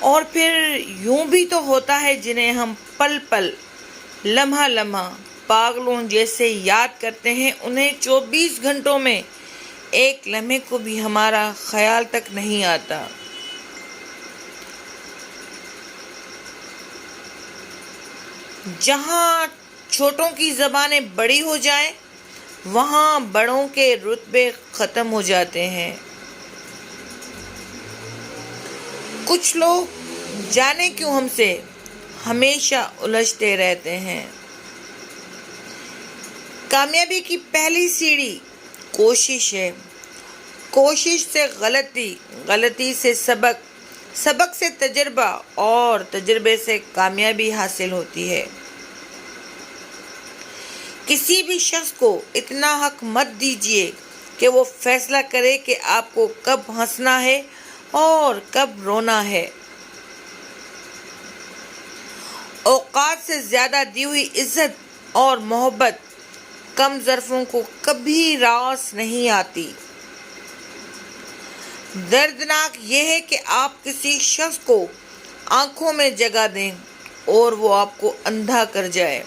اور پھر یوں بھی تو ہوتا ہے جنہیں ہم پل پل، لمحہ لمحہ پاگلوں جیسے یاد کرتے ہیں، انہیں 24 گھنٹوں میں ایک لمحے کو بھی ہمارا خیال تک نہیں آتا۔ جہاں چھوٹوں کی زبانیں بڑی ہو جائیں، وہاں بڑوں کے رتبے ختم ہو جاتے ہیں۔ کچھ لوگ جانے کیوں ہم سے ہمیشہ الجھتے رہتے ہیں۔ کامیابی کی پہلی سیڑھی کوشش ہے، کوشش سے غلطی، غلطی سے سبق، سبق سے تجربہ، اور تجربے سے کامیابی حاصل ہوتی ہے۔ کسی بھی شخص کو اتنا حق مت دیجیے کہ وہ فیصلہ کرے کہ آپ کو کب ہنسنا ہے اور کب رونا ہے۔ اوقات سے زیادہ دی ہوئی عزت اور محبت کم ظرفوں کو کبھی راس نہیں آتی۔ دردناک یہ ہے کہ آپ کسی شخص کو آنکھوں میں جگہ دیں اور وہ آپ کو اندھا کر جائے۔